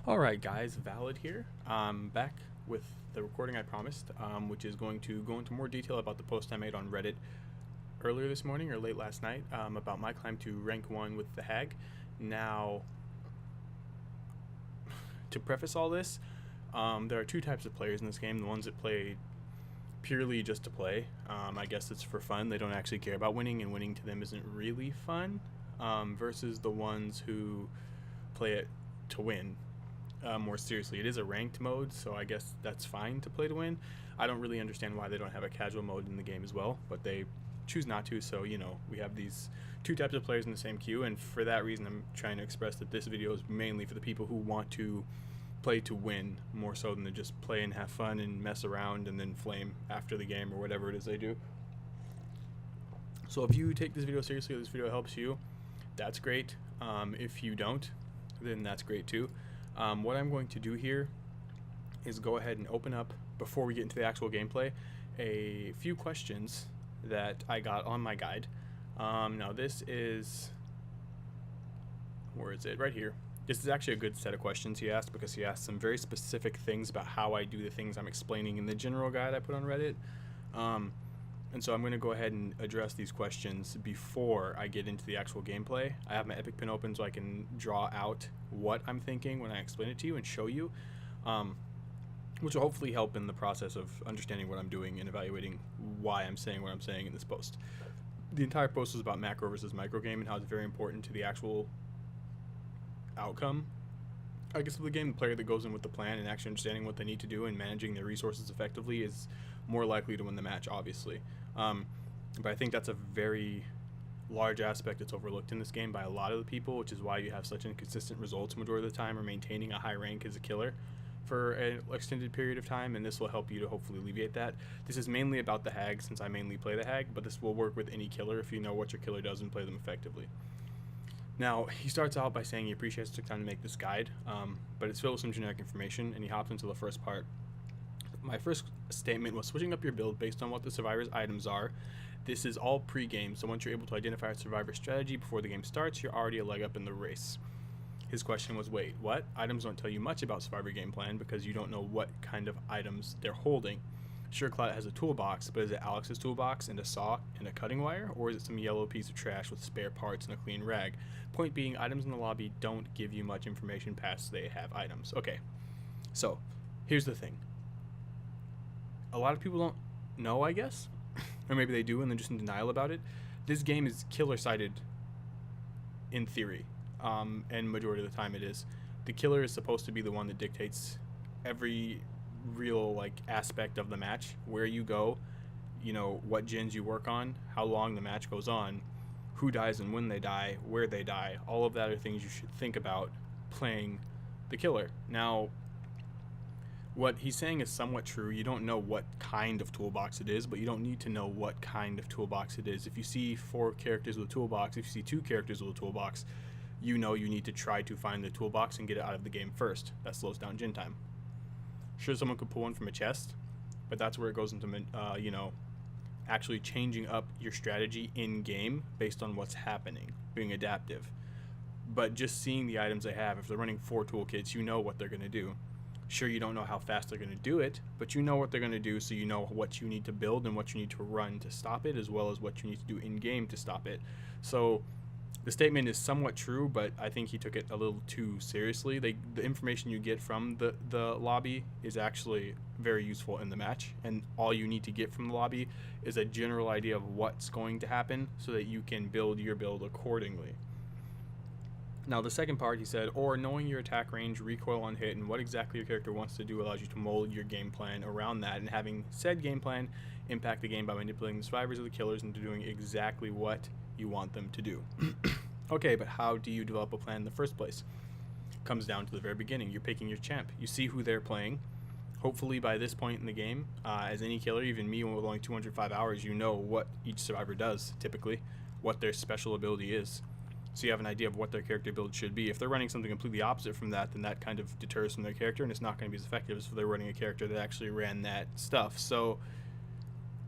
Alright guys, Valid here. I'm back with the recording I promised, which is going to go into more detail about the post I made on Reddit earlier this morning or late last night about my climb to rank 1 with the Hag. Now, to preface all this, there are two types of players in this game. The ones that play purely just to play. I guess it's for fun. They don't actually care about winning, and winning to them isn't really fun, versus the ones who play it to win. More seriously, it is a ranked mode, so I guess that's fine to play to win. I don't really understand why they don't have a casual mode in the game as well, but they choose not to, so we have these two types of players in the same queue, and for that reason I'm trying to express that this video is mainly for the people who want to play to win more so than to just play and have fun and mess around and then flame after the game or whatever it is they do. So if you take this video seriously, or this video helps you, that's great. If you don't, then that's great too. What I'm going to do here is go ahead and open up, before we get into the actual gameplay, a few questions that I got on my guide. Now this is, where is it? Right here. This is actually a good set of questions he asked, because he asked some very specific things about how I do the things I'm explaining in the general guide I put on Reddit. And so I'm going to go ahead and address these questions before I get into the actual gameplay. I have my Epic Pen open so I can draw out what I'm thinking when I explain it to you and show you, which will hopefully help in the process of understanding what I'm doing and evaluating why I'm saying what I'm saying in this post. The entire post is about macro versus micro game and how it's very important to the actual outcome, I guess, of the game. The player that goes in with the plan and actually understanding what they need to do and managing their resources effectively is more likely to win the match, obviously. But I think that's a very large aspect that's overlooked in this game by a lot of the people, which is why you have such inconsistent results majority of the time, or maintaining a high rank as a killer for an extended period of time, and this will help you to hopefully alleviate that. This is mainly about the Hag, since I mainly play the Hag, but this will work with any killer if you know what your killer does and play them effectively. Now, he starts out by saying he appreciates took time to make this guide, but it's filled with some generic information, and he hops into the first part. My first statement was switching up your build based on what the survivor's items are. This is all pre-game, so once you're able to identify a survivor strategy before the game starts, you're already a leg up in the race. His question was, wait, what? Items don't tell you much about survivor game plan because you don't know what kind of items they're holding. Sure, Clout has a toolbox, but is it Alex's toolbox and a saw and a cutting wire, or is it some yellow piece of trash with spare parts and a clean rag? Point being, items in the lobby don't give you much information past they have items. Okay, so here's the thing. A lot of people don't know, I guess, or maybe they do and they're just in denial about it. This game is killer-sided in theory, and majority of the time it is. The killer is supposed to be the one that dictates every real aspect of the match, where you go, what gens you work on, how long the match goes on, who dies and when they die, where they die. All of that are things you should think about playing the killer. Now, what he's saying is somewhat true. You don't know what kind of toolbox it is, but you don't need to know what kind of toolbox it is. If you see 4 characters with a toolbox, if you see 2 characters with a toolbox, you know you need to try to find the toolbox and get it out of the game first. That slows down gen time. Sure, someone could pull one from a chest, but that's where it goes into, actually changing up your strategy in game based on what's happening, being adaptive. But just seeing the items they have, if they're running 4 toolkits, you know what they're going to do. Sure, you don't know how fast they're going to do it, but you know what they're going to do, so you know what you need to build and what you need to run to stop it, as well as what you need to do in game to stop it. So the statement is somewhat true, but I think he took it a little too seriously. The information you get from the lobby is actually very useful in the match, and all you need to get from the lobby is a general idea of what's going to happen so that you can build your build accordingly. Now, the second part, he said, or knowing your attack range, recoil on hit, and what exactly your character wants to do allows you to mold your game plan around that, and having said game plan impact the game by manipulating the survivors or the killers into doing exactly what you want them to do. Okay, but how do you develop a plan in the first place? Comes down to the very beginning. You're picking your champ. You see who they're playing. Hopefully by this point in the game, as any killer, even me with only 205 hours, you know what each survivor does, typically, what their special ability is. So you have an idea of what their character build should be. If they're running something completely opposite from that, then that kind of deters from their character, and it's not going to be as effective as if they're running a character that actually ran that stuff. So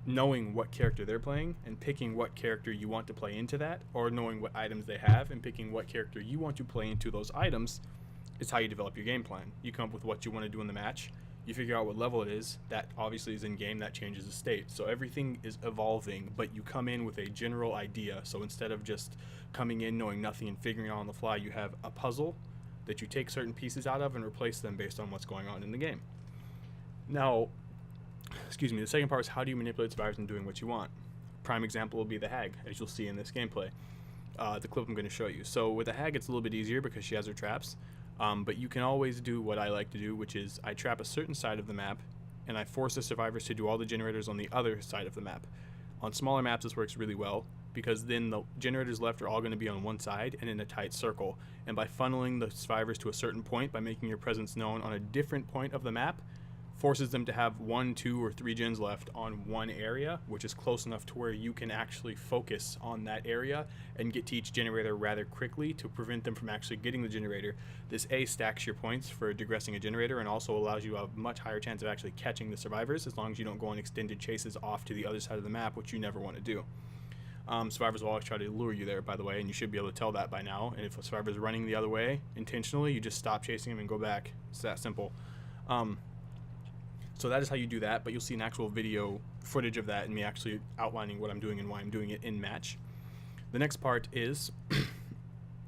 knowing what character they're playing and picking what character you want to play into that, or knowing what items they have and picking what character you want to play into those items, is how you develop your game plan. You come up with what you want to do in the match. You figure out what level it is. That obviously is in game. That changes the state. So everything is evolving, but you come in with a general idea. So instead of just coming in knowing nothing and figuring it out on the fly, you have a puzzle that you take certain pieces out of and replace them based on what's going on in the game. Now, the second part is how do you manipulate survivors into doing what you want? Prime example will be the hag, as you'll see in this gameplay. The clip I'm going to show you. So with the hag, it's a little bit easier because she has her traps. But you can always do what I like to do, which is I trap a certain side of the map, and I force the survivors to do all the generators on the other side of the map. On smaller maps, this works really well, because then the generators left are all going to be on one side and in a tight circle. And by funneling the survivors to a certain point, by making your presence known on a different point of the map, forces them to have 1, 2, or 3 gens left on one area, which is close enough to where you can actually focus on that area and get to each generator rather quickly to prevent them from actually getting the generator. This stacks your points for digressing a generator and also allows you a much higher chance of actually catching the survivors, as long as you don't go on extended chases off to the other side of the map, which you never want to do. Survivors will always try to lure you there, by the way, and you should be able to tell that by now. And if a survivor is running the other way intentionally, you just stop chasing him and go back. It's that simple. So that is how you do that, but you'll see an actual video footage of that and me actually outlining what I'm doing and why I'm doing it in match. The next part is,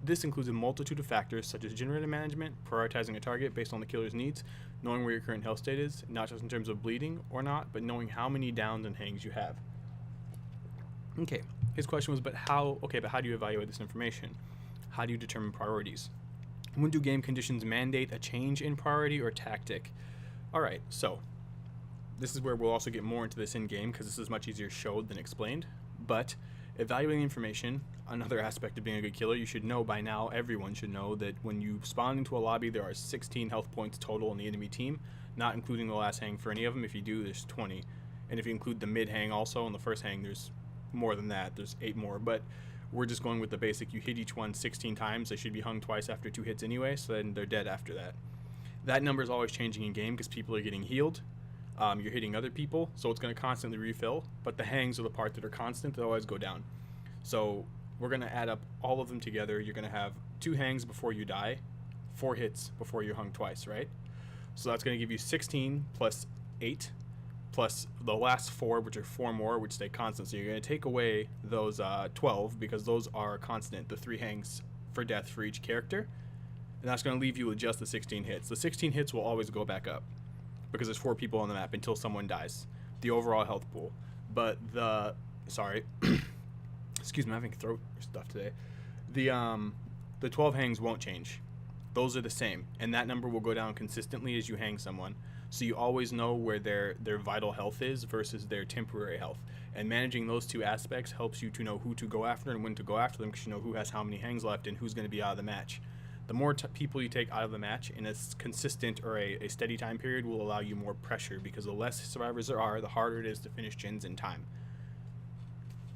this includes a multitude of factors such as generator management, prioritizing a target based on the killer's needs, knowing where your current health state is, not just in terms of bleeding or not, but knowing how many downs and hangs you have. Okay, his question was, but how do you evaluate this information? How do you determine priorities? When do game conditions mandate a change in priority or tactic? Alright, so this is where we'll also get more into this in-game, because this is much easier showed than explained. But evaluating information, another aspect of being a good killer, you should know by now, everyone should know, that when you spawn into a lobby, there are 16 health points total on the enemy team, not including the last hang for any of them. If you do, there's 20. And if you include the mid hang also, and the first hang, there's more than that. There's 8 more. But we're just going with the basic. You hit each one 16 times. They should be hung twice after 2 hits anyway, so then they're dead after that. That number is always changing in game because people are getting healed. You're hitting other people, so it's going to constantly refill, but the hangs are the part that are constant. They always go down. So we're going to add up all of them together. You're going to have 2 hangs before you die, 4 hits before you're hung twice, right? So that's going to give you 16 plus 8 plus the last 4, which are 4 more, which stay constant. So you're going to take away those 12 because those are constant, the 3 hangs for death for each character. And that's going to leave you with just the 16 hits. The 16 hits will always go back up because there's 4 people on the map until someone dies. The overall health pool. But excuse me, I'm having throat stuff today. The 12 hangs won't change. Those are the same, and that number will go down consistently as you hang someone. So you always know where their vital health is versus their temporary health. And managing those 2 aspects helps you to know who to go after and when to go after them, because you know who has how many hangs left and who's going to be out of the match. The more people you take out of the match in a consistent or a steady time period will allow you more pressure, because the less survivors there are, the harder it is to finish gens in time.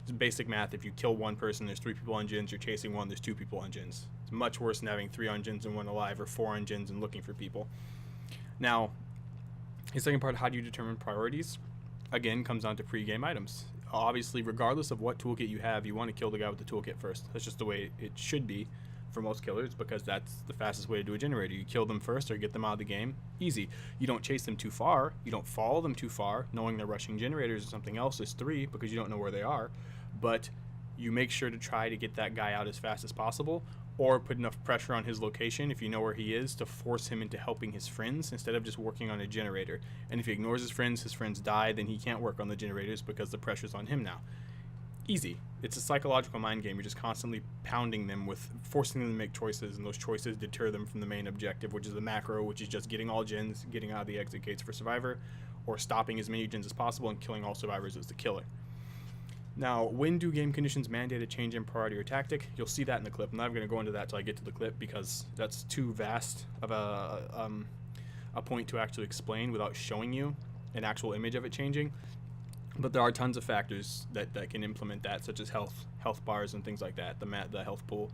It's basic math. If you kill 1 person, there's 3 people on gens, you're chasing 1, there's 2 people on gens. It's much worse than having 3 on gens and 1 alive, or 4 on gens and looking for people. Now, the second part, how do you determine priorities? Again, comes down to pre-game items. Obviously, regardless of what toolkit you have, you want to kill the guy with the toolkit first. That's just the way it should be for most killers, because that's the fastest way to do a generator. You kill them first or get them out of the game. Easy. You don't chase them too far. You don't follow them too far, knowing they're rushing generators or something else. There's 3 because you don't know where they are. But you make sure to try to get that guy out as fast as possible, or put enough pressure on his location if you know where he is to force him into helping his friends instead of just working on a generator. And if he ignores his friends die, then he can't work on the generators because the pressure's on him now. Easy. It's a psychological mind game. You're just constantly pounding them with forcing them to make choices, and those choices deter them from the main objective, which is the macro, which is just getting all gens, getting out of the exit gates for survivor, or stopping as many gens as possible and killing all survivors as the killer. Now, when do game conditions mandate a change in priority or tactic? You'll see that in the clip. I'm not going to go into that till I get to the clip, because that's too vast of a point to actually explain without showing you an actual image of it changing. But there are tons of factors that can implement that, such as health bars and things like that, the health pool.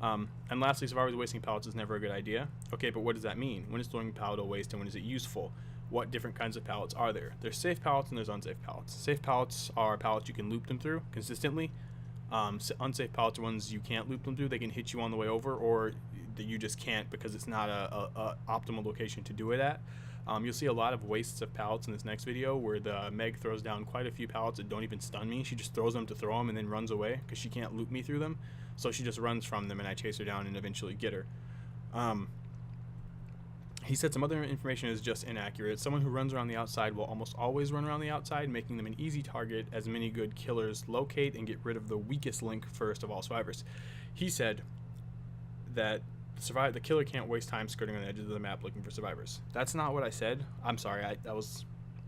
And lastly, survivors wasting pallets is never a good idea. Okay, but what does that mean? When is throwing pallet to waste, and when is it useful? What different kinds of pallets are there? There's safe pallets and there's unsafe pallets. Safe pallets are pallets you can loop them through consistently. Unsafe pallets are ones you can't loop them through. They can hit you on the way over, or that you just can't because it's not a optimal location to do it at. You'll see a lot of wastes of pallets in this next video where the Meg throws down quite a few pallets that don't even stun me. She just throws them to throw them and then runs away because she can't loop me through them. So she just runs from them and I chase her down and eventually get her. He said some other information is just inaccurate. Someone who runs around the outside will almost always run around the outside, making them an easy target as many good killers locate and get rid of the weakest link first of all survivors. He said that the killer can't waste time skirting on the edges of the map looking for survivors. That's not what I said. I'm sorry, that was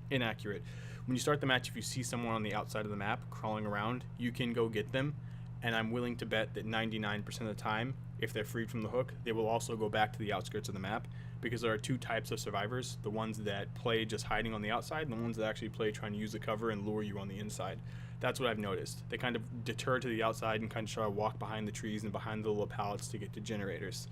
inaccurate. When you start the match, if you see someone on the outside of the map crawling around, you can go get them, and I'm willing to bet that 99% of the time, if they're freed from the hook, they will also go back to the outskirts of the map, because there are two types of survivors: the ones that play just hiding on the outside and the ones that actually play trying to use the cover and lure you on the inside. That's what I've noticed. They kind of deter to the outside and kind of try to walk behind the trees and behind the little pallets to get to generators.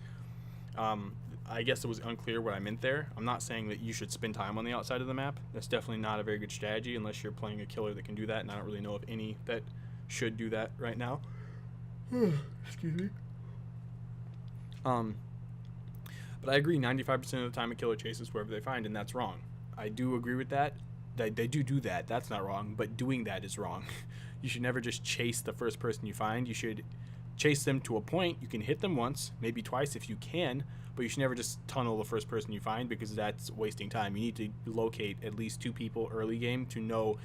I guess it was unclear what I meant there. I'm not saying that you should spend time on the outside of the map. That's definitely not a very good strategy unless you're playing a killer that can do that, and I don't really know of any that should do that right now. Excuse me. But I agree, 95% of the time a killer chases wherever they find, and that's wrong. I do agree with that. They do that. That's not wrong, but doing that is wrong. You should never just chase the first person you find. You should chase them to a point. You can hit them once, maybe twice if you can, but you should never just tunnel the first person you find because that's wasting time. You need to locate at least 2 people early game to know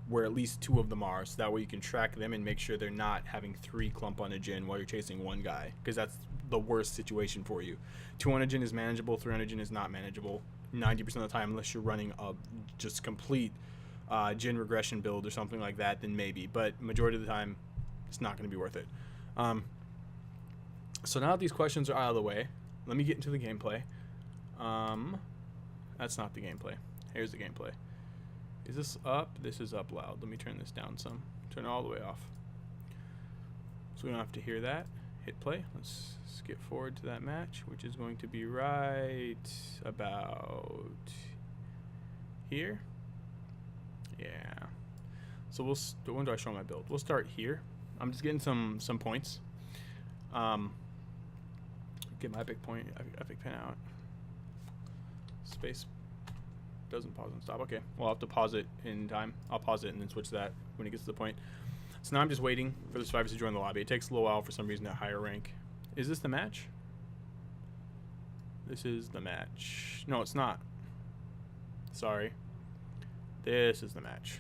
where at least 2 of them are, so that way you can track them and make sure they're not having 3 clump on a gen while you're chasing 1 guy, because that's the worst situation for you. 2 on a gen is manageable, 3 on a gen is not manageable 90% of the time, unless you're running a just complete gen regression build or something like that, then maybe, but majority of the time it's not going to be worth it. So now that these questions are out of the way, let me get into the gameplay. That's not the gameplay. Here's the gameplay. Is this up? This is up loud. Let me turn this down some. Turn it all the way off, so we don't have to hear that. Hit play. Let's skip forward to that match, which is going to be right about here. Yeah. So when do I show my build? We'll start here. I'm just getting some points. Get my epic point, epic pin out. Space doesn't pause and stop. Okay, well, I'll have to pause it in time. I'll pause it and then switch that when it gets to the point. So now I'm just waiting for the survivors to join the lobby. It takes a little while for some reason at higher rank. Is this the match? This is the match. No, it's not. Sorry. This is the match.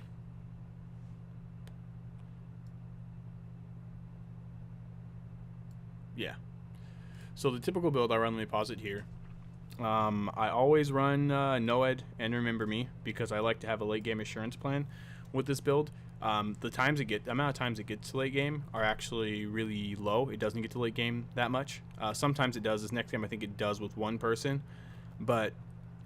Yeah. So the typical build I run, let me pause it here. I always run NOED and Remember Me because I like to have a late game assurance plan with this build. The amount of times it gets to late game are actually really low. It doesn't get to late game that much. Sometimes it does. This next game I think it does with 1 person, but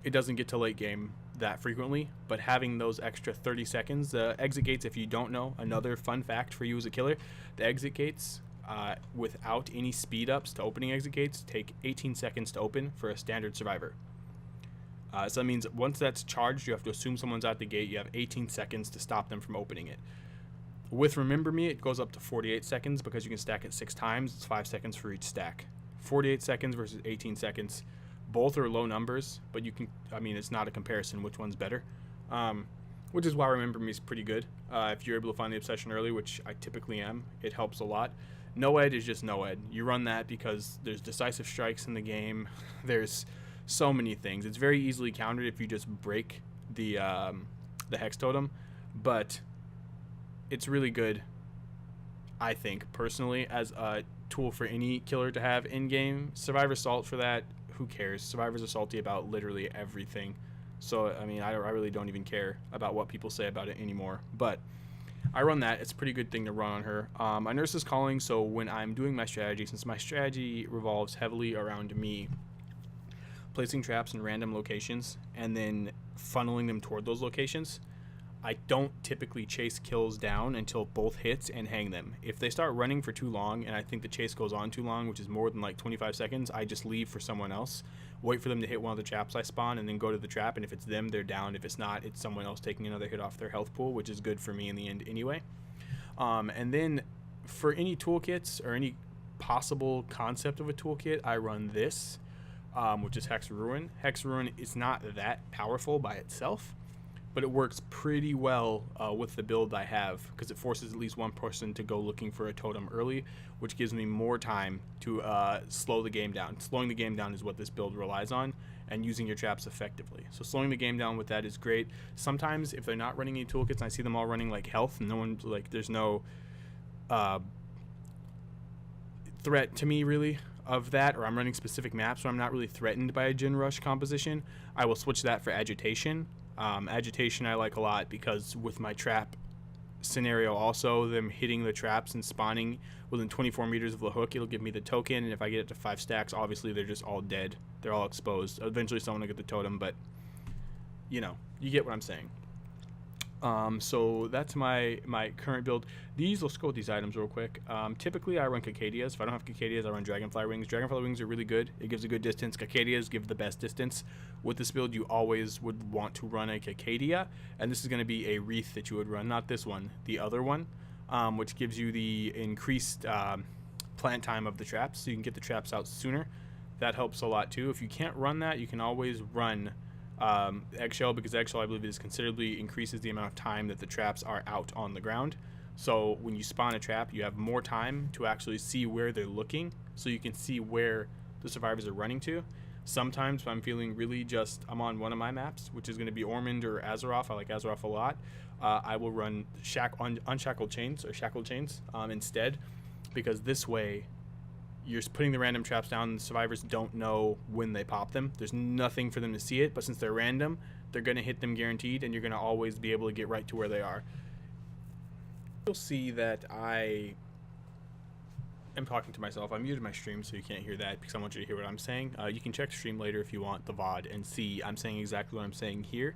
it doesn't get to late game that frequently. But having those extra 30 seconds, the exit gates, if you don't know, another fun fact for you as a killer, the exit gates without any speed ups to opening exit gates take 18 seconds to open for a standard survivor. So that means once that's charged, you have to assume someone's at the gate. You have 18 seconds to stop them from opening it. With Remember Me, it goes up to 48 seconds because you can stack it 6 times. It's 5 seconds for each stack. 48 seconds versus 18 seconds. Both are low numbers, but you can, I mean, it's not a comparison which one's better. Which is why Remember Me is pretty good. If you're able to find the obsession early, which I typically am, it helps a lot. NOED is just NOED. You run that because there's decisive strikes in the game. There's so many things. It's very easily countered if you just break the hex totem, but it's really good, I think, personally, as a tool for any killer to have in-game. Survivor Assault for that, who cares? Survivors are salty about literally everything. So, I mean, I really don't even care about what people say about it anymore. But I run that. It's a pretty good thing to run on her. My Nurse is calling, so when I'm doing my strategy, since my strategy revolves heavily around me placing traps in random locations and then funneling them toward those locations, I don't typically chase kills down until both hits and hang them. If they start running for too long and I think the chase goes on too long, which is more than like 25 seconds, I just leave for someone else, wait for them to hit one of the traps I spawn, and then go to the trap, and if it's them, they're down. If it's not, it's someone else taking another hit off their health pool, which is good for me in the end anyway. And then for any toolkits or any possible concept of a toolkit, I run this, which is Hex Ruin. Hex Ruin is not that powerful by itself, but it works pretty well with the build I have, because it forces at least one person to go looking for a totem early, which gives me more time to slow the game down. Slowing the game down is what this build relies on, and using your traps effectively. So slowing the game down with that is great. Sometimes if they're not running any toolkits and I see them all running like health, no one, like, there's no threat to me really of that, or I'm running specific maps where I'm not really threatened by a Gin Rush composition, I will switch that for Agitation. Agitation I like a lot because with my trap scenario also, them hitting the traps and spawning within 24 meters of the hook, it'll give me the token, and if I get it to 5 stacks, obviously they're just all dead. They're all exposed. Eventually someone will get the totem, but you know, you get what I'm saying. So that's my current build. Let's go with these items real quick. Typically I run Cicadias. If I don't have Cicadias, I run Dragonfly Wings. Dragonfly Wings are really good. It gives a good distance. Cicadias give the best distance. With this build, you always would want to run a Cicadia, and this is going to be a Wreath that you would run, not this one, the other one, which gives you the increased plant time of the traps, so you can get the traps out sooner. That helps a lot too. If you can't run that, you can always run Eggshell, because Eggshell, I believe, is considerably increases the amount of time that the traps are out on the ground. So when you spawn a trap, you have more time to actually see where they're looking, so you can see where the survivors are running to. Sometimes if I'm feeling really I'm on one of my maps, which is going to be Ormond or Azeroth, I like Azeroth a lot, I will run Unshackled Chains or Shackled Chains instead, because this way you're putting the random traps down and the survivors don't know when they pop them. There's nothing for them to see it, but since they're random, they're going to hit them guaranteed, and you're going to always be able to get right to where they are. You'll see that I am talking to myself. I muted my stream so you can't hear that, because I want you to hear what I'm saying. You can check the stream later if you want, the VOD, and see I'm saying exactly what I'm saying here.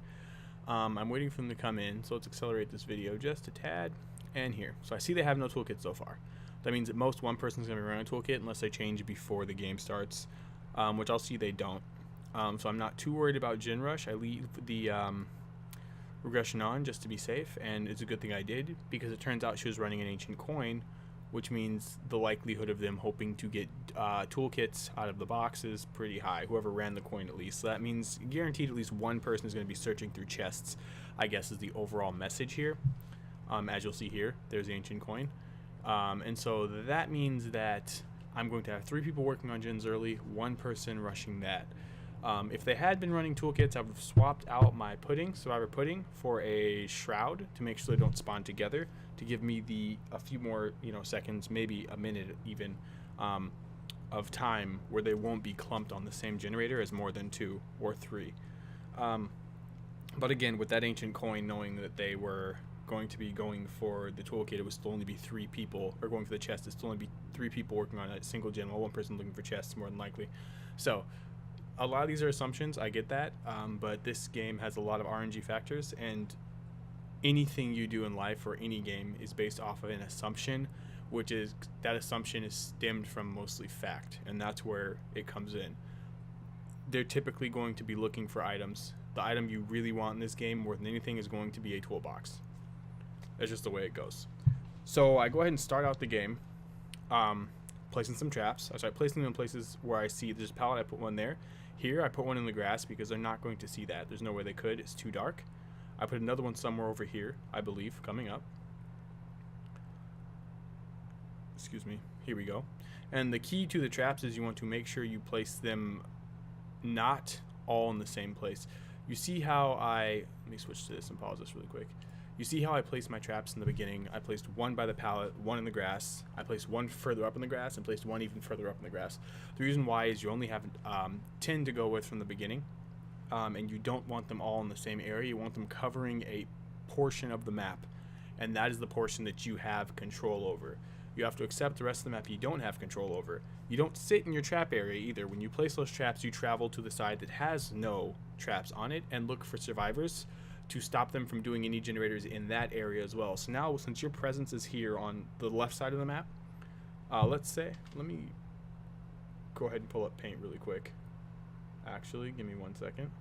I'm waiting for them to come in, so let's accelerate this video just a tad. And here. So I see they have no toolkit so far. That means at most one person's going to be running a toolkit unless they change before the game starts, which I'll see they don't. So I'm not too worried about Gin Rush. I leave the regression on just to be safe, and it's a good thing I did, because it turns out she was running an Ancient Coin, which means the likelihood of them hoping to get toolkits out of the box is pretty high, whoever ran the coin at least. So that means guaranteed at least one person is going to be searching through chests, I guess, is the overall message here. As you'll see here, there's the Ancient Coin. And so that means that I'm going to have 3 people working on Gins early, 1 person rushing that. If they had been running toolkits, I would have swapped out my Survivor Pudding, for a Shroud to make sure they don't spawn together, to give me a few more seconds, maybe a minute even, of time where they won't be clumped on the same generator as more than 2 or 3. But again, with that Ancient Coin, knowing that they were going to be going for the toolkit, it would still only be 3 people, or going for the chest, it'd still only be 3 people working on a single gen, while 1 person looking for chests, more than likely. So a lot of these are assumptions, I get that, but this game has a lot of RNG factors, and anything you do in life or any game is based off of an assumption, which is, that assumption is stemmed from mostly fact, and that's where it comes in. They're typically going to be looking for items. The item you really want in this game more than anything is going to be a toolbox. That's just the way it goes. So I go ahead and start out the game, placing some traps. I start placing them in places where I see there's a pallet, I put one there. Here I put one in the grass because they're not going to see that. There's no way they could, it's too dark. I put another one somewhere over here, I believe, coming up. Excuse me, here we go. And the key to the traps is you want to make sure you place them not all in the same place. You see how let me switch to this and pause this really quick. You see how I placed my traps in the beginning. I placed 1 by the pallet, 1 in the grass. I placed 1 further up in the grass, and placed 1 even further up in the grass. The reason why is you only have 10 to go with from the beginning, and you don't want them all in the same area. You want them covering a portion of the map, and that is the portion that you have control over. You have to accept the rest of the map you don't have control over. You don't sit in your trap area either. When you place those traps, you travel to the side that has no traps on it and look for survivors to stop them from doing any generators in that area as well. So now, since your presence is here on the left side of the map, let me go ahead and pull up paint really quick. Actually, give me 1 second.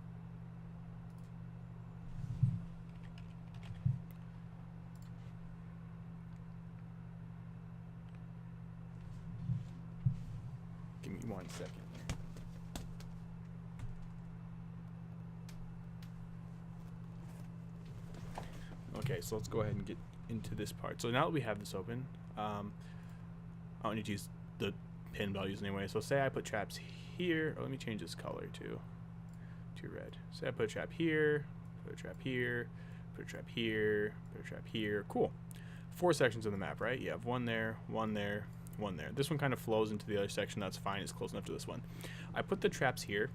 second. Okay, so let's go ahead and get into this part. So now that we have this open, I don't need to use the pin, but I'll use it anyway. So say I put traps here. Oh, let me change this color to red. Say I put a trap here, put a trap here, put a trap here, put a trap here. Cool. 4 sections of the map, right? You have one there, one there, one there. This one kind of flows into the other section. That's fine. It's close enough to this one. I put the traps here.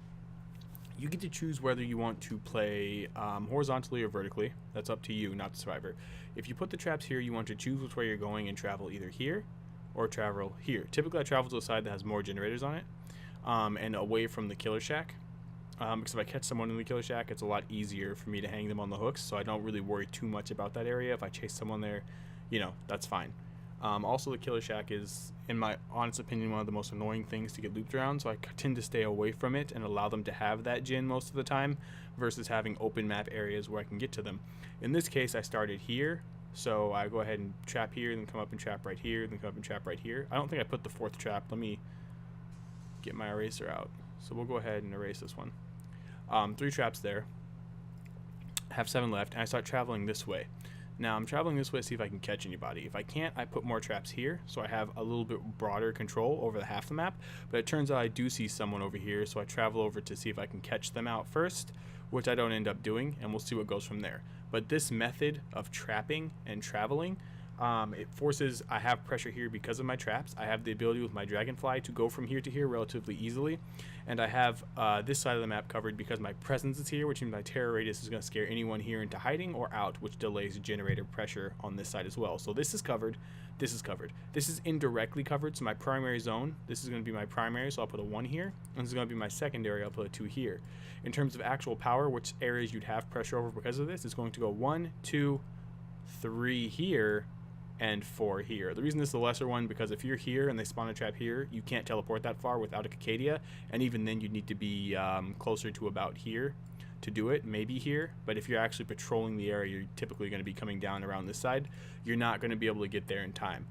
You get to choose whether you want to play horizontally or vertically. That's up to you, not the survivor. If you put the traps here, you want to choose which way you're going and travel either here or travel here. Typically, I travel to a side that has more generators on it and away from the killer shack. Because if I catch someone in the killer shack, it's a lot easier for me to hang them on the hooks, so I don't really worry too much about that area. If I chase someone there, you know, that's fine. Also, the killer shack is, in my honest opinion, one of the most annoying things to get looped around, so I tend to stay away from it and allow them to have that gen most of the time versus having open map areas where I can get to them. In this case, I started here, so I go ahead and trap here, then come up and trap right here, then come up and trap right here. I don't think I put the 4th trap. Let me get my eraser out. So we'll go ahead and erase this one. 3 traps there. I have 7 left, and I start traveling this way. Now I'm traveling this way to see if I can catch anybody. If I can't, I put more traps here, so I have a little bit broader control over the half the map. But it turns out I do see someone over here, so I travel over to see if I can catch them out first, which I don't end up doing, and we'll see what goes from there. But this method of trapping and traveling, it forces, I have pressure here because of my traps. I have the ability with my dragonfly to go from here to here relatively easily, and I have this side of the map covered because my presence is here, which means my terror radius is going to scare anyone here into hiding or out, which delays generator pressure on this side as well. So this is covered, this is covered. This is indirectly covered, so my primary zone, this is going to be my primary, so I'll put a 1 here, and this is going to be my secondary, I'll put a 2 here. In terms of actual power, which areas you'd have pressure over because of this, it's going to go 1, 2, 3 here, and 4 here. The reason this is the lesser one, because if you're here and they spawn a trap here, you can't teleport that far without a Cicadia, and even then you'd need to be closer to about here to do it, maybe here. But if you're actually patrolling the area, you're typically going to be coming down around this side. You're not going to be able to get there in time.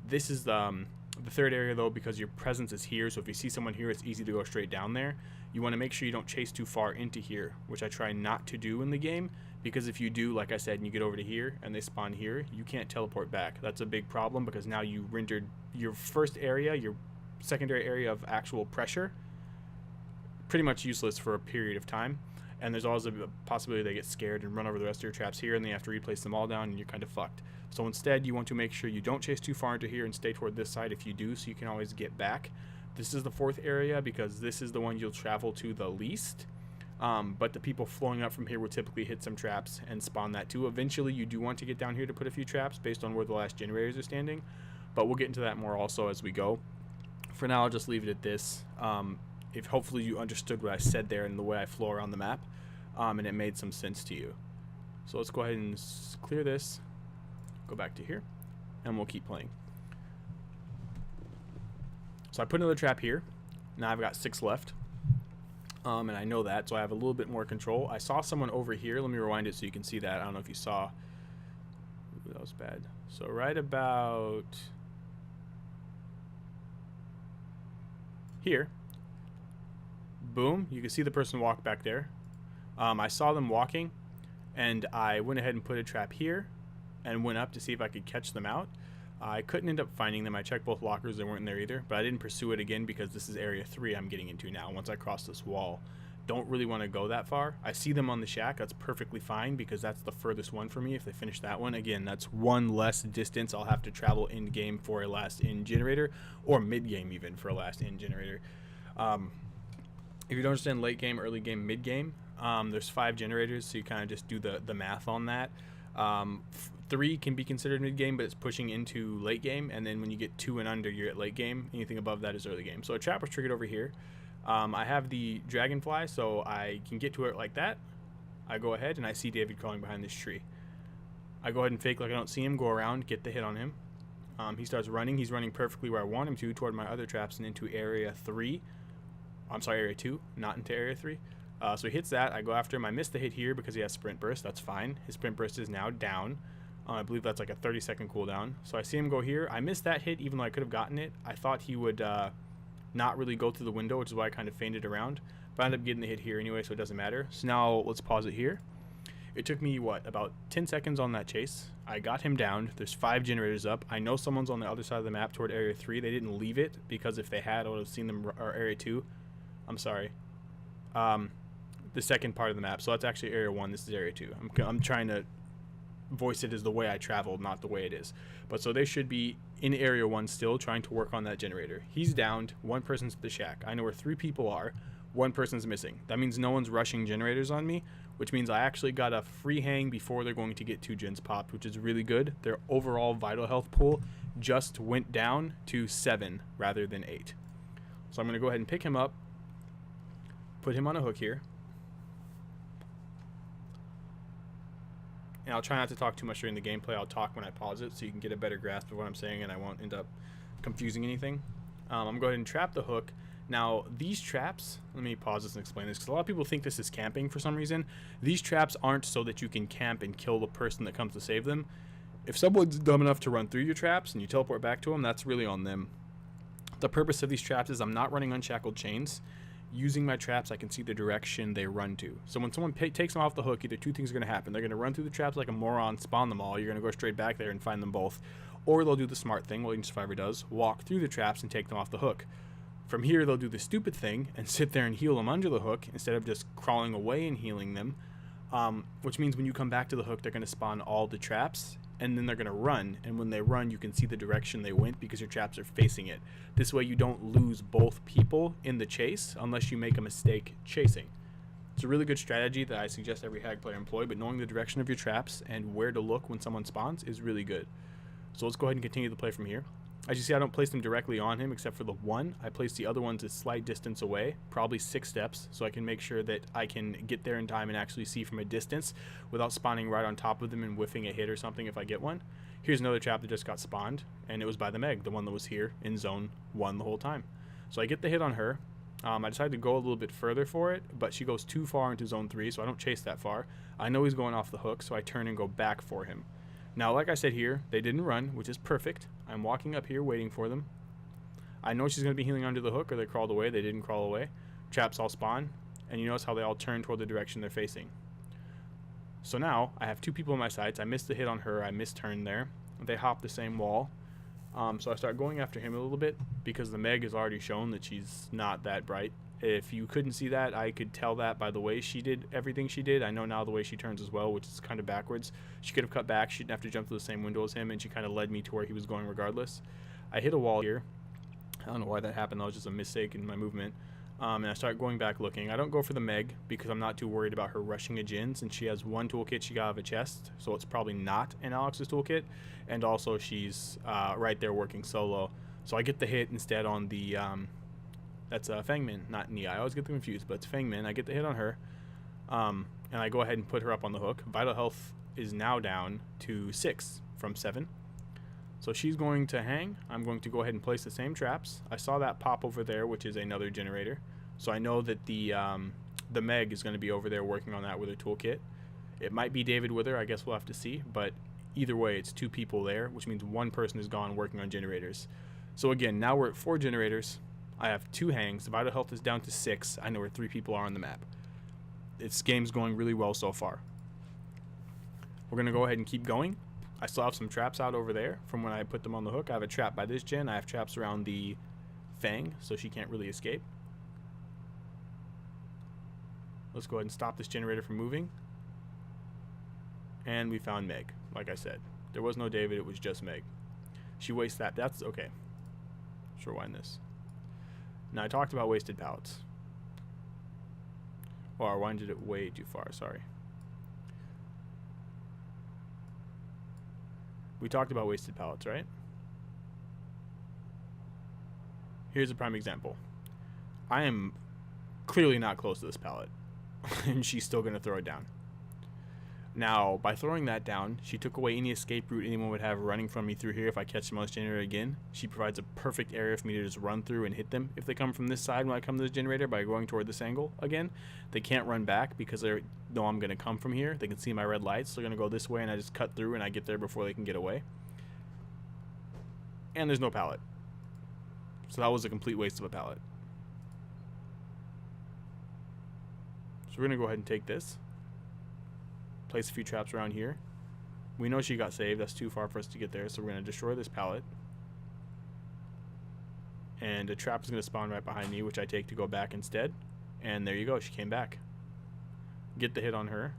This is the 3rd area though, because your presence is here, so if you see someone here, it's easy to go straight down there. You want to make sure you don't chase too far into here, which I try not to do in the game, because if you do, like I said, and you get over to here and they spawn here, you can't teleport back. That's a big problem, because now you rendered your first area, your secondary area of actual pressure, pretty much useless for a period of time. And there's always a possibility they get scared and run over the rest of your traps here, and then you have to replace them all down, and you're kind of fucked. So instead, you want to make sure you don't chase too far into here and stay toward this side if you do, so you can always get back. This is the 4th area because this is the one you'll travel to the least. But the people flowing up from here will typically hit some traps and spawn that too. Eventually, you do want to get down here to put a few traps based on where the last generators are standing, but we'll get into that more also as we go. For now, I'll just leave it at this. If hopefully you understood what I said there and the way I flow around the map, and it made some sense to you. So let's go ahead and clear this, go back to here, and we'll keep playing. So I put another trap here. Now I've got 6 left. And I know that, so I have a little bit more control. I saw someone over here. Let me rewind it so you can see that. I don't know if you saw. Ooh, that was bad. So right about here, boom, you can see the person walk back there. I saw them walking, and I went ahead and put a trap here and went up to see if I could catch them out. I couldn't end up finding them. I checked both lockers, they weren't there either, but I didn't pursue it again because this is area 3 I'm getting into now. Once I cross this wall, don't really want to go that far. I see them on the shack, that's perfectly fine because that's the furthest one for me. If they finish that one, again, that's one less distance I'll have to travel in game for a last in generator, or mid game even for a last in generator. If you don't understand late game, early game, mid game, there's 5 generators, so you kind of just do the math on that. 3 can be considered mid game, but it's pushing into late game, and then when you get 2 and under, you're at late game. Anything above that is early game. So a trap was triggered over here. I have the dragonfly, so I can get to it like that. I go ahead and I see David crawling behind this tree. I go ahead and fake like I don't see him, go around, get the hit on him. He starts running. He's running perfectly where I want him to, toward my other traps and into area 3. I'm sorry, area 2, not into area 3. So he hits that. I go after him. I missed the hit here because he has sprint burst. That's fine. His sprint burst is now down. I believe that's like a 30-second cooldown. So I see him go here. I missed that hit even though I could have gotten it. I thought he would not really go through the window, which is why I kind of feinted around. But I ended up getting the hit here anyway, so it doesn't matter. So now let's pause it here. It took me, what, about 10 seconds on that chase. I got him down. There's 5 generators up. I know someone's on the other side of the map toward Area 3. They didn't leave it, because if they had, I would have seen them, or Area 2. I'm sorry. The second part of the map. So that's actually Area 1. This is Area 2. I'm trying to voice it as the way I traveled, not the way it is. But so they should be in Area 1 still, trying to work on that generator. He's downed. 1 person's at the shack. I know where 3 people are. 1 person's missing. That means no one's rushing generators on me, which means I actually got a free hang before they're going to get 2 gens popped, which is really good. Their overall vital health pool just went down to 7 rather than 8. So I'm going to go ahead and pick him up, put him on a hook here. And I'll try not to talk too much during the gameplay. I'll talk when I pause it so you can get a better grasp of what I'm saying and I won't end up confusing anything. I'm going to go ahead and trap the hook. Now, these traps, let me pause this and explain this, because a lot of people think this is camping for some reason. These traps aren't so that you can camp and kill the person that comes to save them. If someone's dumb enough to run through your traps and you teleport back to them, that's really on them. The purpose of these traps is I'm not running unshackled chains. Using my traps, I can see the direction they run to. So when someone takes them off the hook, either 2 things are going to happen. They're going to run through the traps like a moron, spawn them all. You're going to go straight back there and find them both. Or they'll do the smart thing, what Agent Survivor does, walk through the traps and take them off the hook. From here, they'll do the stupid thing and sit there and heal them under the hook instead of just crawling away and healing them. Which means when you come back to the hook, they're going to spawn all the traps, and then they're going to run. And when they run, you can see the direction they went because your traps are facing it. This way, you don't lose both people in the chase unless you make a mistake chasing. It's a really good strategy that I suggest every Hag player employ, but knowing the direction of your traps and where to look when someone spawns is really good. So let's go ahead and continue the play from here. As you see, I don't place them directly on him except for the one. I place the other ones a slight distance away, probably 6 steps, so I can make sure that I can get there in time and actually see from a distance without spawning right on top of them and whiffing a hit or something if I get one. Here's another trap that just got spawned, and it was by the Meg, the one that was here in zone 1 the whole time. So I get the hit on her. I decided to go a little bit further for it, but she goes too far into zone 3, so I don't chase that far. I know he's going off the hook, so I turn and go back for him. Now, like I said here, they didn't run, which is perfect. I'm walking up here waiting for them. I know she's going to be healing under the hook, or they crawled away. They didn't crawl away. Traps all spawn, and you notice how they all turn toward the direction they're facing. So now, I have 2 people in my sights. I missed the hit on her. I misturned there. They hop the same wall. So I start going after him a little bit, because the Meg has already shown that she's not that bright. If you couldn't see that, I could tell that by the way she did everything she did. I know now the way she turns as well, which is kind of backwards. She could have cut back. She didn't have to jump through the same window as him, and she kind of led me to where he was going regardless. I hit a wall here. I don't know why that happened. That was just a mistake in my movement. And I start going back looking. I don't go for the Meg because I'm not too worried about her rushing a Jin, since she has 1 toolkit she got out of a chest, so it's probably not in Alex's toolkit. And also she's right there working solo. So I get the hit instead on the... That's Fangmin, not Ni. I always get them confused, but it's Fangmin. I get the hit on her, and I go ahead and put her up on the hook. Vital health is now down to 6 from 7. So she's going to hang. I'm going to go ahead and place the same traps. I saw that pop over there, which is another generator. So I know that the Meg is going to be over there working on that with her toolkit. It might be David with her. I guess we'll have to see. But either way, it's 2 people there, which means 1 person is gone working on generators. So again, now we're at 4 generators. I have 2 hangs. The vital health is down to 6. I know where 3 people are on the map. This game's going really well so far. We're going to go ahead and keep going. I still have some traps out over there from when I put them on the hook. I have a trap by this gen. I have traps around the Fang, so she can't really escape. Let's go ahead and stop this generator from moving. And we found Meg, like I said. There was no David, it was just Meg. She wastes that. That's okay. Let's rewind this. Now, I talked about wasted pallets. Or I rewinded it way too far, sorry. We talked about wasted pallets, right? Here's a prime example. I am clearly not close to this pallet, and she's still going to throw it down. Now, by throwing that down, she took away any escape route anyone would have running from me through here if I catch them on this generator again. She provides a perfect area for me to just run through and hit them. If they come from this side when I come to this generator by going toward this angle again, they can't run back because they know I'm going to come from here. They can see my red lights. So they're going to go this way, and I just cut through, and I get there before they can get away. And there's no pallet. So that was a complete waste of a pallet. So we're going to go ahead and take this. Place a few traps around here. We know she got saved. That's too far for us to get there. So we're going to destroy this pallet. And a trap is going to spawn right behind me, which I take to go back instead. And there you go. She came back. Get the hit on her.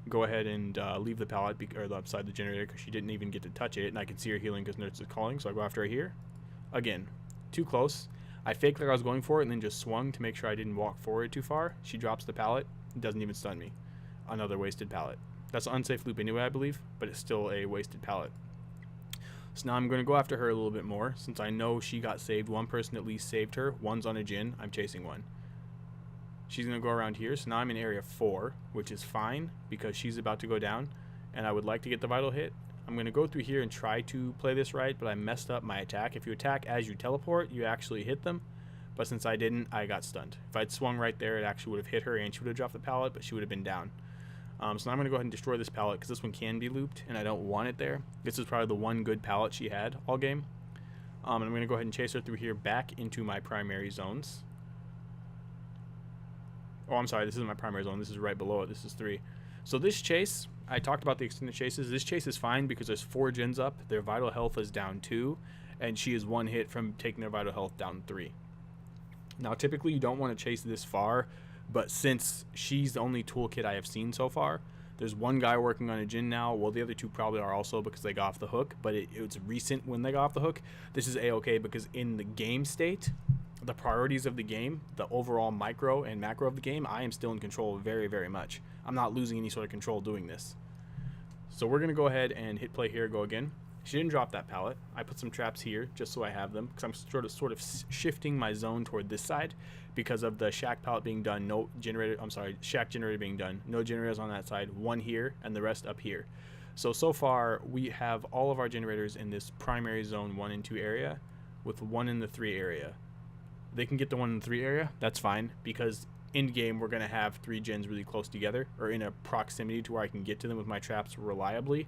Go ahead and leave the pallet or upside the generator because she didn't even get to touch it. And I can see her healing because Nurse is calling. So I go after her here. Again, too close. I faked like I was going for it and then just swung to make sure I didn't walk forward too far. She drops the pallet. Doesn't even stun me. Another wasted pallet. That's an unsafe loop anyway, I believe, but it's still a wasted pallet. So now I'm going to go after her a little bit more since I know she got saved. One person at least saved her. One's on a Jhin. I'm chasing one. She's going to go around here. So now I'm in area 4, which is fine because she's about to go down and I would like to get the vital hit. I'm going to go through here and try to play this right, but I messed up my attack. If you attack as you teleport, you actually hit them. But since I didn't, I got stunned. If I'd swung right there, it actually would have hit her and she would have dropped the pallet, but she would have been down. So now I'm going to go ahead and destroy this pallet because this one can be looped and I don't want it there. This is probably the one good pallet she had all game. And I'm going to go ahead and chase her through here back into my primary zones. Oh, I'm sorry. This isn't my primary zone. This is right below it. This is 3. So this chase, I talked about the extended chases. This chase is fine because there's 4 Jhins up. Their vital health is down 2. And she is 1 hit from taking their vital health down 3. Now, typically you don't want to chase this far. But since she's the only toolkit I have seen so far, there's one guy working on a Jhin now. Well, the other 2 probably are also because they got off the hook. But it's recent when they got off the hook. This is A-okay because in the game state, the priorities of the game, the overall micro and macro of the game, I am still in control very, very much. I'm not losing any sort of control doing this. So we're going to go ahead and hit play here, go again. She didn't drop that pallet. I put some traps here just so I have them because I'm sort of shifting my zone toward this side because of the shack pallet being done, no generator, I'm sorry, shack generator being done, no generators on that side, 1 here and the rest up here. So far we have all of our generators in this primary zone 1 and 2 area with 1 in the 3 area. They can get the 1 in the 3 area, that's fine because in game we're going to have 3 Jhins really close together or in a proximity to where I can get to them with my traps reliably.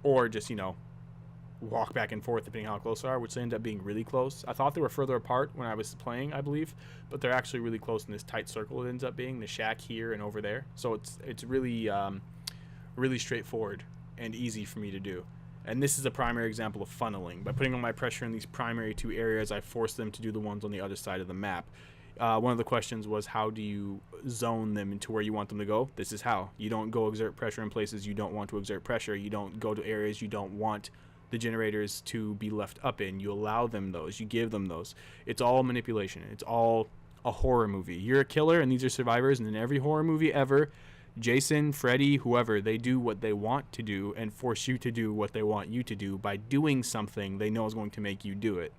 Or just, you know, walk back and forth depending on how close they are, which they end up being really close. I thought they were further apart when I was playing, I believe, but they're actually really close in this tight circle it ends up being, the shack here and over there. So it's really, really straightforward and easy for me to do. And this is a primary example of funneling. By putting all my pressure in these primary 2 areas, I force them to do the ones on the other side of the map. One of the questions was, how do you zone them into where you want them to go? This is how. You don't go exert pressure in places you don't want to exert pressure. You don't go to areas you don't want the generators to be left up in. You allow them those. You give them those. It's all manipulation. It's all a horror movie. You're a killer and these are survivors, and in every horror movie ever, Jason, Freddy, whoever, they do what they want to do and force you to do what they want you to do by doing something they know is going to make you do it.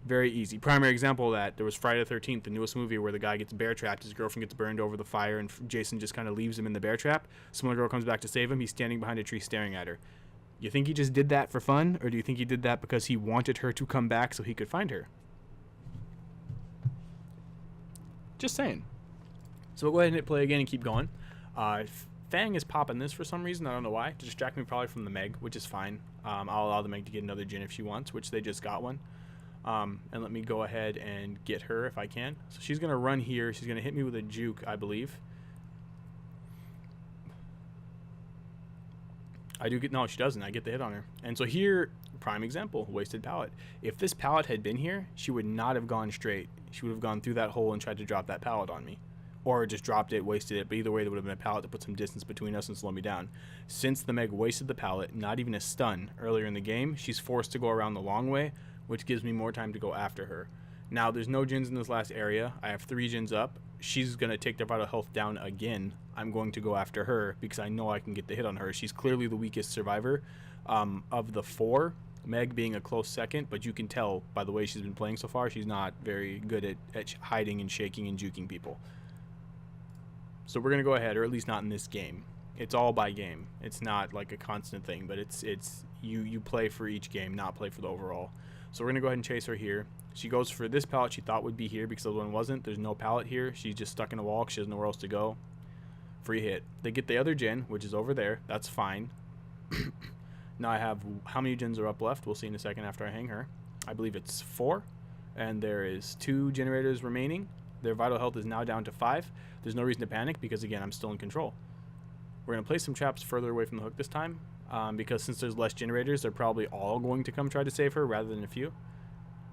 Very easy. Primary example of that, there was Friday the 13th, the newest movie where the guy gets bear trapped, his girlfriend gets burned over the fire, and Jason just kind of leaves him in the bear trap. Some other girl comes back to save him, he's standing behind a tree staring at her. You think he just did that for fun, or do you think he did that because he wanted her to come back so he could find her? Just saying. So we'll go ahead and hit play again and keep going. Fang is popping this for some reason, I don't know why, to distract me probably from the Meg, which is fine. I'll allow the Meg to get another Jhin if she wants, which they just got one. And let me go ahead and get her if I can. So she's going to run here. She's going to hit me with a juke, I believe. I do get, no, she doesn't. I get the hit on her. And so here, prime example, wasted pallet. If this pallet had been here, she would not have gone straight. She would have gone through that hole and tried to drop that pallet on me. Or just dropped it, wasted it. But either way, there would have been a pallet to put some distance between us and slow me down. Since the Meg wasted the pallet, not even a stun earlier in the game, she's forced to go around the long way, which gives me more time to go after her. Now, there's no Jhins in this last area. I have 3 Jhins up. She's going to take their vital health down again. I'm going to go after her because I know I can get the hit on her. She's clearly the weakest survivor of the 4, Meg being a close second, but you can tell by the way she's been playing so far, she's not very good at hiding and shaking and juking people. So we're going to go ahead, or at least not in this game. It's all by game. It's not like a constant thing, but it's you play for each game, not play for the overall. So we're going to go ahead and chase her here. She goes for this pallet she thought would be here because the other one wasn't. There's no pallet here. She's just stuck in a wall. She has nowhere else to go. Free hit. They get the other Jhin, which is over there. That's fine. Now I have, how many gens are up left? We'll see in a second after I hang her. I believe it's 4. And there is 2 generators remaining. Their vital health is now down to 5. There's no reason to panic because, again, I'm still in control. We're going to place some traps further away from the hook this time. Because since there's less generators, they're probably all going to come try to save her rather than a few.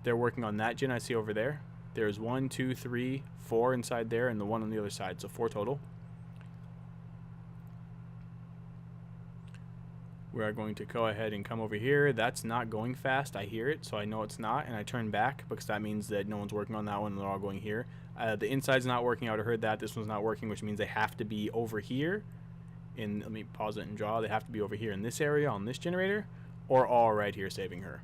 They're working on that gen I see over there. There's 1, 2, 3, 4 inside there, and the 1 on the other side, so 4 total. We are going to go ahead and come over here. That's not going fast. I hear it, so I know it's not, and I turn back because that means that no one's working on that one and they're all going here. The inside's not working. I would have heard that. This one's not working, which means they have to be over here. Let me pause it and draw. They have to be over here in this area on this generator, or all right here saving her.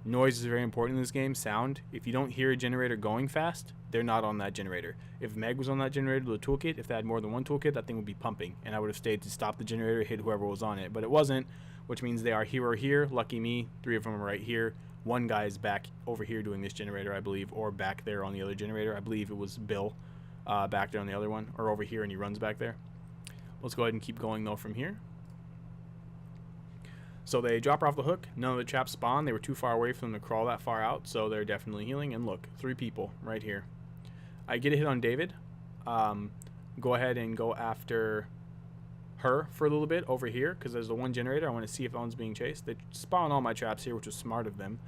Noise is very important in this game. Sound. If you don't hear a generator going fast, they're not on that generator. If Meg was on that generator with a toolkit, if they had more than one toolkit, that thing would be pumping, and I would have stayed to stop the generator, hit whoever was on it. But it wasn't, which means they are here or here. Lucky me, 3 of them are right here. 1 guy is back over here doing this generator, I believe, or back there on the other generator. I believe it was Bill back there on the other one, or over here, and he runs back there. Let's go ahead and keep going, though, from here. So they drop her off the hook. None of the traps spawn. They were too far away for them to crawl that far out, so they're definitely healing. And look, 3 people right here. I get a hit on David. Go ahead and go after her for a little bit over here because there's the 1 generator. I want to see if that one's being chased. They spawn all my traps here, which was smart of them.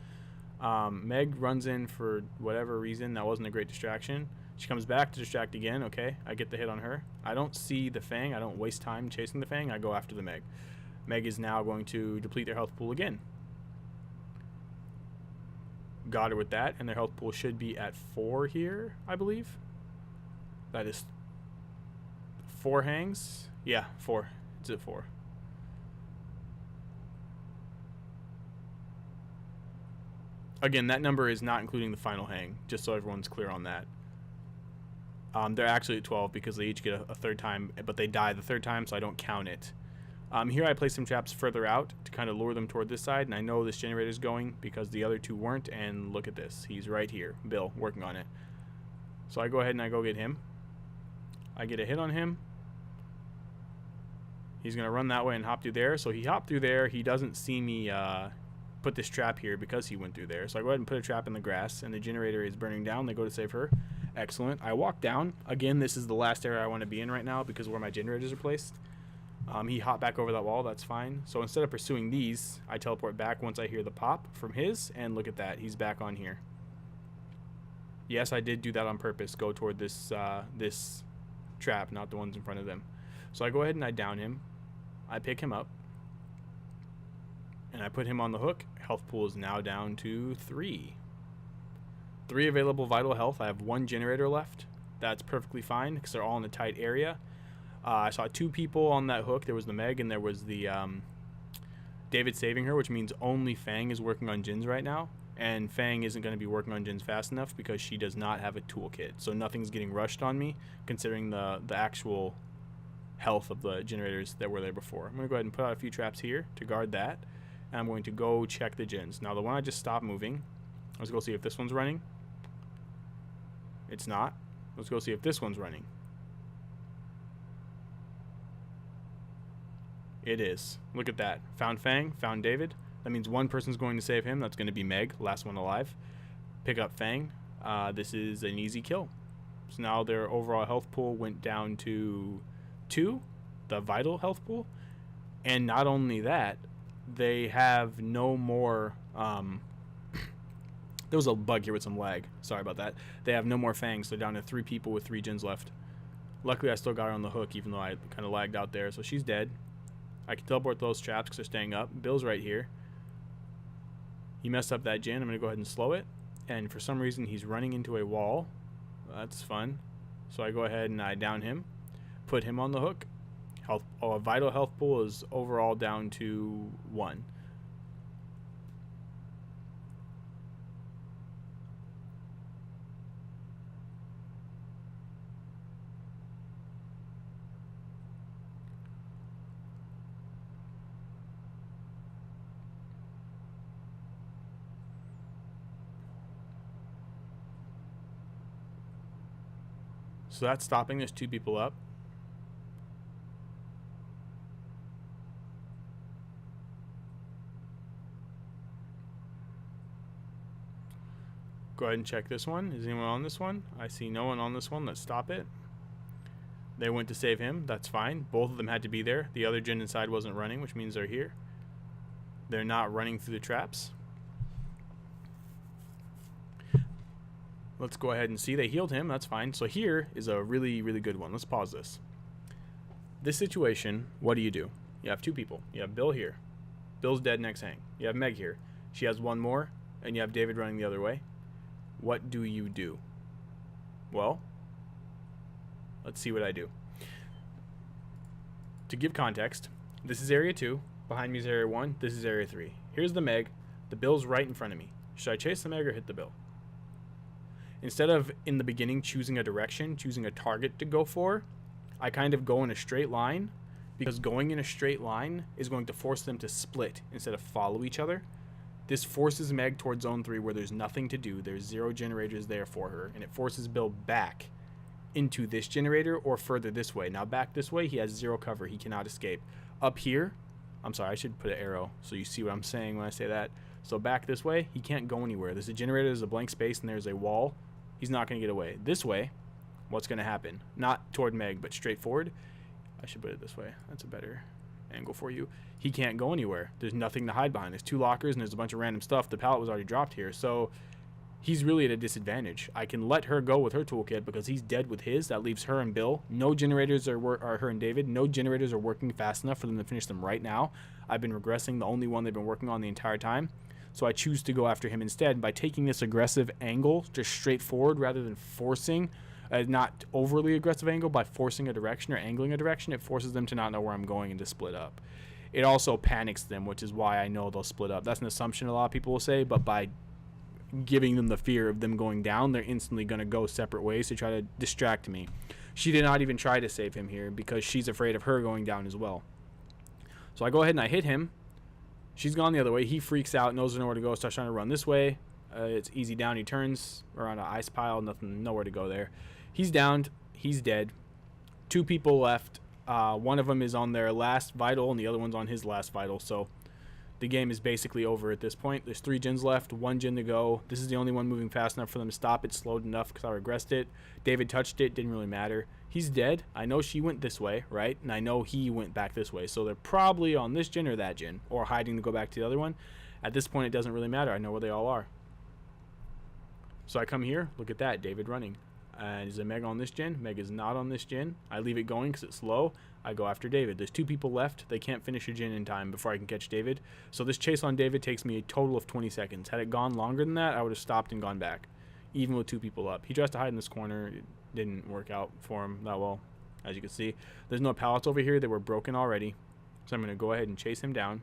Meg runs in for whatever reason. That wasn't a great distraction. She comes back to distract again. Okay, I get the hit on her. I don't see the Fang. I don't waste time chasing the Fang. I go after the Meg. Meg is now going to deplete their health pool again. Got her with that, and their health pool should be at 4 here, I believe. That is 4 hangs. Yeah, 4. It's at 4. Again, that number is not including the final hang, just so everyone's clear on that. They're actually at 12 because they each get a 3rd time, but they die the 3rd time, so I don't count it. Here I place some traps further out to kind of lure them toward this side, and I know this generator is going because the other 2 weren't, and look at this. He's right here, Bill, working on it. So I go ahead and I go get him. I get a hit on him. He's going to run that way and hop through there. So he hopped through there. He doesn't see me put this trap here because he went through there. So I go ahead and put a trap in the grass, and the generator is burning down. They go to save her. Excellent. I walk down. Again, this is the last area I want to be in right now because of where my generators are placed. He hopped back over that wall. That's fine. So instead of pursuing these, I teleport back once I hear the pop from his, and look at that. He's back on here. Yes, I did do that on purpose. Go toward this this trap, not the ones in front of them. So I go ahead and I down him. I pick him up, and I put him on the hook. Health pool is now down to 3. 3 available vital health. I have 1 generator left. That's perfectly fine because they're all in a tight area. I saw 2 people on that hook. There was the Meg and there was the David saving her, which means only Fang is working on gens right now. And Fang isn't going to be working on gens fast enough because she does not have a toolkit. So nothing's getting rushed on me considering the actual health of the generators that were there before. I'm going to go ahead and put out a few traps here to guard that. And I'm going to go check the gens. Now the one I just stopped moving, let's go see if this one's running. It's not. Let's go see if this one's running. It is. Look at that. Found Fang, found David. That means 1 person's going to save him. That's going to be Meg, last one alive. Pick up Fang. This is an easy kill. So now their overall health pool went down to 2, the vital health pool. And not only that, they have no more... there was a bug here with some lag. Sorry about that. They have no more Fangs. They're down to 3 people with 3 gens left. Luckily, I still got her on the hook, even though I kind of lagged out there. So she's dead. I can teleport those traps because they're staying up. Bill's right here. He messed up that gen. I'm going to go ahead and slow it. And for some reason, he's running into a wall. That's fun. So I go ahead and I down him. Put him on the hook. Vital health pool is overall down to 1. So that's stopping. There's 2 people up. Go ahead and check this one. Is anyone on this one? I see no one on this one. Let's stop it. They went to save him. That's fine. Both of them had to be there. The other Jin inside wasn't running, which means they're here. They're not running through the traps. Let's go ahead and see. They healed him. That's fine. So here is a really, really good one. Let's pause this. This situation, what do? You have two people. You have Bill here. Bill's dead next hang. You have Meg here. She has one more, and you have David running the other way. What do you do? Well, let's see what I do. To give context, this is area 2. Behind me is area 1. This is area 3. Here's the Meg. The Bill's right in front of me. Should I chase the Meg or hit the Bill? Instead of, in the beginning, choosing a direction, choosing a target to go for, I kind of go in a straight line, because going in a straight line is going to force them to split instead of follow each other. This forces Meg towards zone 3 where there's nothing to do. There's 0 generators there for her, and it forces Bill back into this generator or further this way. Now back this way, he has 0 cover. He cannot escape. Up here, I'm sorry, I should put an arrow so you see what I'm saying when I say that. So back this way, he can't go anywhere. There's a generator, there's a blank space, and there's a wall. He's not going to get away. This way, what's going to happen? Not toward Meg, but straight forward. I should put it this way. That's a better angle for you. He can't go anywhere. There's nothing to hide behind. There's 2 lockers, and there's a bunch of random stuff. The pallet was already dropped here, so he's really at a disadvantage. I can let her go with her toolkit because he's dead with his. That leaves her and Bill. No generators are her and David. No generators are working fast enough for them to finish them right now. I've been regressing the only one they've been working on the entire time. So I choose to go after him instead by taking this aggressive angle, just straight forward rather than forcing, not overly aggressive angle, by forcing a direction or angling a direction. It forces them to not know where I'm going and to split up. It also panics them, which is why I know they'll split up. That's an assumption a lot of people will say, but by giving them the fear of them going down, they're instantly going to go separate ways to try to distract me. She did not even try to save him here because she's afraid of her going down as well. So I go ahead and I hit him. She's gone the other way. He freaks out, knows nowhere to go, starts trying to run this way. It's easy down. He turns around an ice pile, nowhere to go there. He's downed. He's dead. 2 people left. One of them is on their last vital, and the other one's on his last vital. So the game is basically over at this point. There's 3 gens left, 1 gen to go. This is the only one moving fast enough for them to stop it, slowed enough because I regressed it. David touched it, didn't really matter. He's dead. I know she went this way, right? And I know he went back this way. So they're probably on this gen or that gen, or hiding to go back to the other one. At this point, it doesn't really matter. I know where they all are. So I come here. Look at that. David running. Is a Meg on this gen? Meg is not on this gen. I leave it going because it's slow. I go after David. There's 2 people left. They can't finish a gen in time before I can catch David. So this chase on David takes me a total of 20 seconds. Had it gone longer than that, I would have stopped and gone back, even with 2 people up. He tries to hide in this corner. It didn't work out for him that well, as you can see. There's no pallets over here. They were broken already. So I'm going to go ahead and chase him down.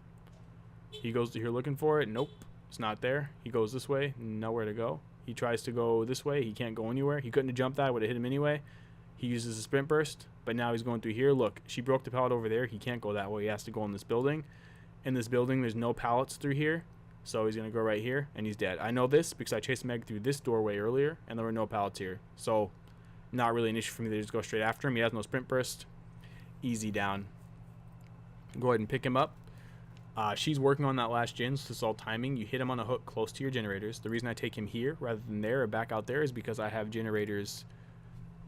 He goes to here looking for it. Nope, it's not there. He goes this way. Nowhere to go. He tries to go this way. He can't go anywhere. He couldn't have jumped that. I would have hit him anyway. He uses a sprint burst, but now he's going through here. Look, she broke the pallet over there. He can't go that way. He has to go in this building. In this building, there's no pallets through here, so he's going to go right here, and he's dead. I know this because I chased Meg through this doorway earlier, and there were no pallets here. So not really an issue for me to just go straight after him. He has no sprint burst. Easy down. Go ahead and pick him up. She's working on that last gen, so it's all timing. You hit him on a hook close to your generators. The reason I take him here rather than there or back out there is because I have generators.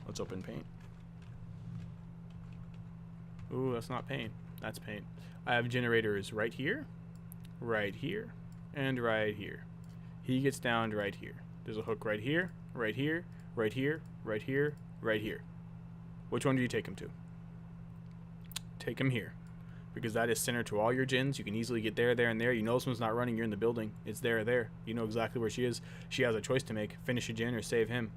Let's open paint. Ooh, that's not paint. That's paint. I have generators right here, and right here. He gets downed right here. There's a hook right here, right here, right here, right here, right here. Which one do you take him to? Take him here. Because that is center to all your gens. You can easily get there, there, and there. You know this one's not running. You're in the building. It's there or there. You know exactly where she is. She has a choice to make. Finish a gen or save him.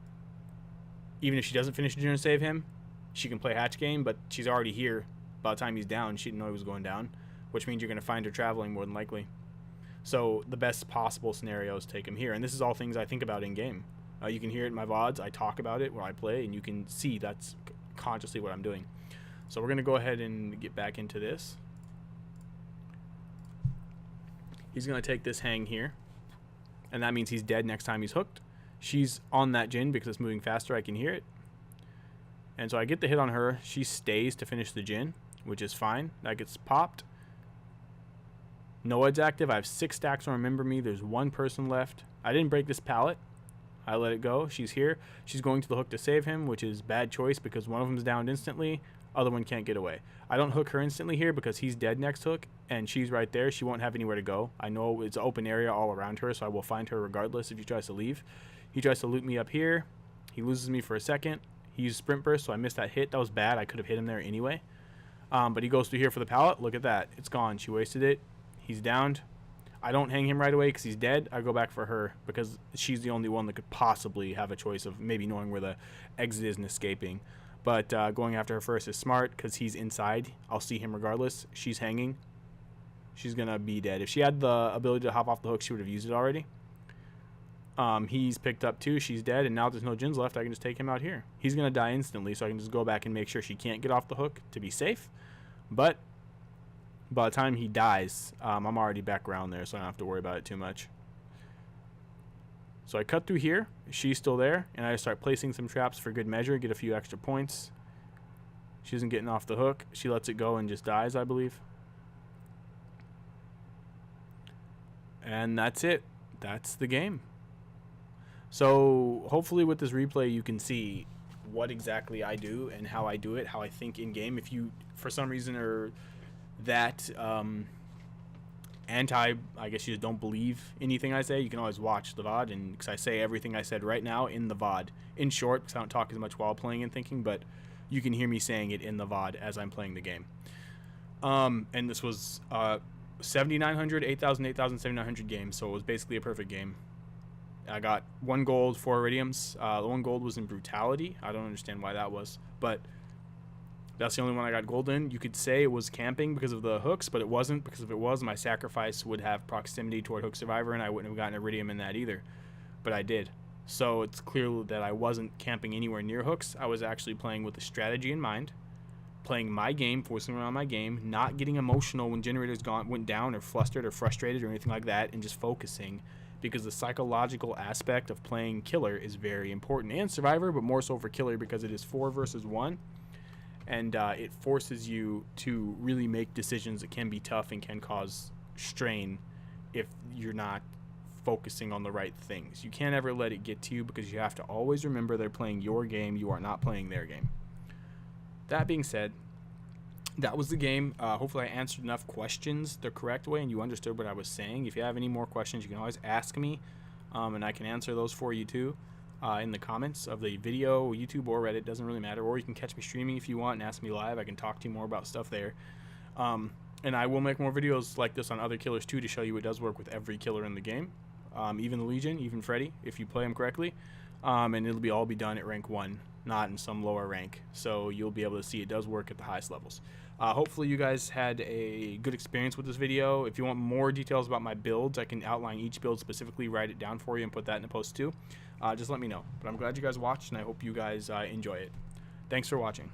Even if she doesn't finish a gen or save him, she can play hatch game, but she's already here. By the time he's down, she didn't know he was going down, which means you're going to find her traveling more than likely. So the best possible scenario is take him here. And this is all things I think about in-game. You can hear it in my VODs. I talk about it where I play, and you can see that's consciously what I'm doing. So we're going to go ahead and get back into this. He's going to take this hang here, and that means he's dead next time he's hooked. She's on that gen because it's moving faster. I can hear it. And so I get the hit on her. She stays to finish the gen, which is fine. That gets popped. NOAD's active. I have 6 stacks on Remember Me. There's 1 person left. I didn't break this pallet. I let it go. She's here. She's going to the hook to save him, which is bad choice because one of them's downed instantly. Other one can't get away. I don't hook her instantly here because he's dead next hook, and she's right there. She won't have anywhere to go. I know it's an open area all around her, so I will find her regardless if he tries to leave. He tries to loot me up here. He loses me for a second. He used sprint burst, so I missed that hit. That was bad. I could have hit him there anyway. But he goes through here for the pallet. Look at that. It's gone. She wasted it. He's downed. I don't hang him right away because he's dead. I go back for her because she's the only one that could possibly have a choice of maybe knowing where the exit is and escaping. But going after her first is smart because he's inside. I'll see him regardless. She's hanging. She's going to be dead. If she had the ability to hop off the hook, she would have used it already. He's picked up too. She's dead, and now there's no Jins left. I can just take him out here. He's going to die instantly, so I can just go back and make sure she can't get off the hook to be safe. But by the time he dies, I'm already back around there, so I don't have to worry about it too much. So I cut through here. She's still there, and I start placing some traps for good measure, get a few extra points. She isn't getting off the hook. She lets it go and just dies, I believe. And that's it. That's the game. So hopefully with this replay you can see what exactly I do and how I do it, how I think in game. If you for some reason are that I guess you just don't believe anything I say, you can always watch the VOD, and because I say everything I said right now in the VOD in short, because I don't talk as much while playing and thinking, but you can hear me saying it in the VOD as I'm playing the game. And this was 7,900, 8,000, 8,000, 7,900 games, so it was basically a perfect game. I got 1 gold, 4 iridiums. The 1 gold was in brutality. I don't understand why that was, but that's the only one I got gold in. You could say it was camping because of the hooks, but it wasn't, because if it was, my sacrifice would have proximity toward Hook Survivor, and I wouldn't have gotten iridium in that either. But I did. So it's clear that I wasn't camping anywhere near hooks. I was actually playing with a strategy in mind, playing my game, forcing around my game, not getting emotional when generators went down or flustered or frustrated or anything like that, and just focusing, because the psychological aspect of playing killer is very important, and survivor, but more so for killer because it is 4 versus 1. And it forces you to really make decisions that can be tough and can cause strain if you're not focusing on the right things. You can't ever let it get to you, because you have to always remember they're playing your game. You are not playing their game. That being said, that was the game. Hopefully I answered enough questions the correct way and you understood what I was saying. If you have any more questions, you can always ask me, and I can answer those for you too. In the comments of the video, YouTube or Reddit, doesn't really matter, or you can catch me streaming if you want and ask me live. I can talk to you more about stuff there, and I will make more videos like this on other killers too, to show you it does work with every killer in the game, even the Legion, even Freddy, if you play him correctly, and it'll all be done at rank 1, not in some lower rank, so you'll be able to see it does work at the highest levels. Hopefully you guys had a good experience with this video. If you want more details about my builds, I can outline each build specifically, write it down for you, and put that in a post too. Just let me know. But I'm glad you guys watched, and I hope you guys enjoy it. Thanks for watching.